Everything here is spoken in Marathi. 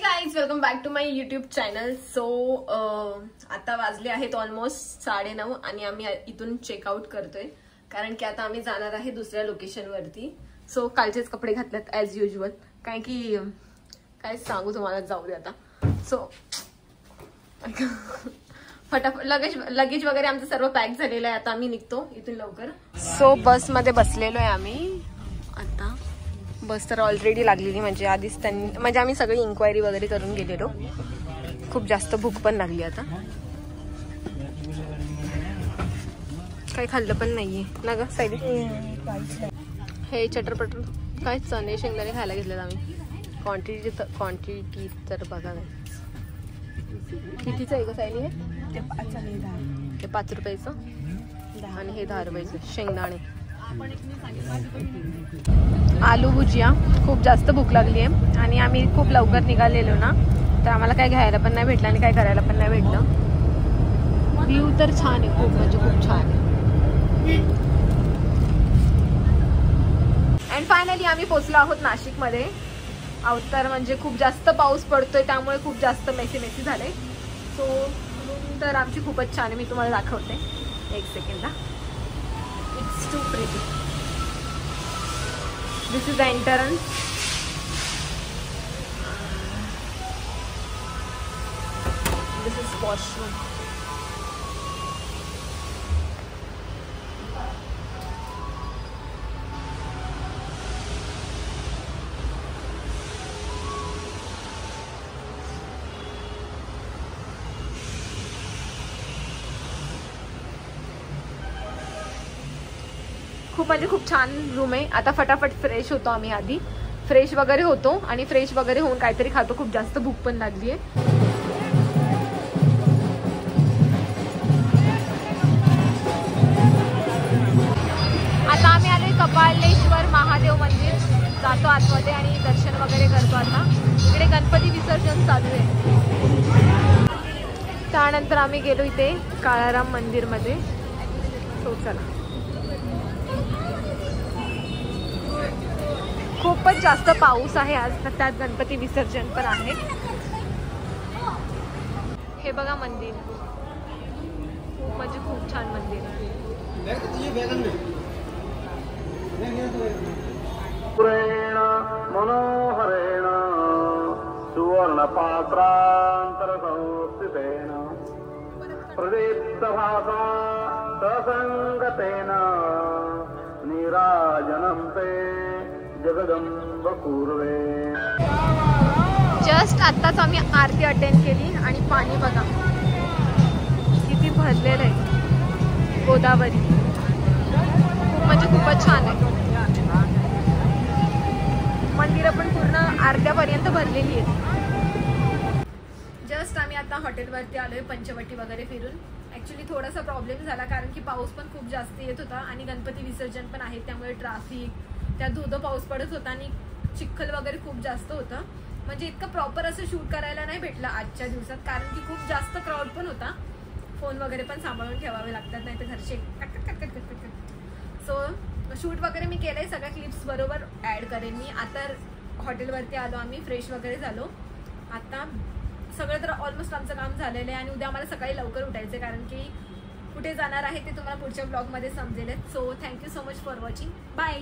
Guys, welcome back to my YouTube channel. So आता वाजले आहेत ऑलमोस्ट 9:30 आणि आम्ही इथून चेकआउट करतोय कारण की आता आम्ही जाणार आहे दुसऱ्या लोकेशन वरती. सो कालचेच कपडे घातलेत ऍज युजल, काय की काय सांगू तुम्हाला, जाऊ दे आता. सो फटाफट लगेज वगैरे आमचं सर्व पॅक झालेलं आहे. आता आम्ही निघतो इथून लवकर. सो बस मध्ये बसलेलो आहे आम्ही आता. बस तर ऑलरेडी लागलेली, म्हणजे आधीच त्यांनी, म्हणजे आम्ही सगळी इन्क्वायरी वगैरे करून गेलेलो. खूप जास्त भूक पण लागली आता, काही खाल्लं पण नाहीये ना ग सायली. हे चटरपटर काय चणे शेंगदाणे खायला घेतलेत आम्ही. क्वांटिटी तर बघा कितीचं आहे ग सायली. हे 5 रुपयाचं आणि हे 10 रुपयाचं शेंगदाणे. आलू भुजिया. खूप जास्त भूक लागली आहे आणि आम्ही खूप लवकर निघालेलो ना, तर आम्हाला काय घ्यायला पण नाही भेटलं आणि काय करायला पण नाही भेटलं. व्ह्यू तर छान आहे, खूप म्हणजे खूप छान आहे. अँड फायनली आम्ही पोहोचलो आहोत नाशिकमध्ये. तर म्हणजे खूप जास्त पाऊस पडतोय त्यामुळे खूप जास्त मेसी झाले. सो तर आमची खूपच छान आहे. मी तुम्हाला दाखवते एक second. It's too pretty. This is the entrance. This is washroom. खूप म्हणजे खूप छान रूम आहे. आता फटाफट फ्रेश होतो आम्ही. आधी फ्रेश वगैरे होतो आणि फ्रेश वगैरे होऊन काहीतरी खातो. खूप जास्त भूक पण लागली आहे. आता आम्ही आलोय कपालेश्वर महादेव मंदिर. जातो आतमध्ये आणि दर्शन वगैरे करतो. आता इकडे गणपती विसर्जन चालू आहे. त्यानंतर आम्ही गेलो इथे काळाराम मंदिरमध्ये. तो चला. खूपच जास्त पाऊस आहे आज, त्यात गणपती विसर्जन पण आहे. हे बघा मंदिर, खूप म्हणजे खूप छान मंदिर आहे. मनोहरेण सुवर्ण पात्रांतर संस्थितेन प्रदीप्त भासा ससंगतेन नीराजनं ते जगदंब पूर्वे. जस्ट आत्ताच आम्ही आरती अटेंड केली आणि पाणी बघा किती भरलेलं आहे. गोदावरी खूप म्हणजे खूपच छान आहे. मंदिरं पण पूर्ण अर्ध्यापर्यंत भरलेली आहेत. जस्ट आम्ही आता हॉटेलवरती आलोय पंचवटी वगैरे फिरून. ॲक्च्युली थोडासा प्रॉब्लेम झाला कारण की पाऊस पण खूप जास्त येत होता आणि गणपती विसर्जन पण आहे, त्यामुळे ट्रॅफिक, त्यात धोधो पाऊस पडत होता आणि चिखल वगैरे खूप जास्त होतं. म्हणजे इतकं प्रॉपर असं शूट करायला नाही भेटलं आजच्या दिवसात कारण की खूप जास्त क्राऊड पण होता. फोन वगैरे पण सांभाळून ठेवावे लागतात, नाही तर घरचे कट. सो शूट वगैरे मी केलंय, सगळ्या क्लिप्स बरोबर ॲड करेन मी. आता हॉटेलवरती आलो आम्ही, फ्रेश वगैरे झालो. आता सगळं तर ऑलमोस्ट आमचं काम झालेलं आहे आणि उद्या आम्हाला सकाळी लवकर उठायचं कारण की कुठे जाणार आहे ते तुम्हाला पुढच्या ब्लॉगमध्ये समजेल. So thank you so much for watching. Bye.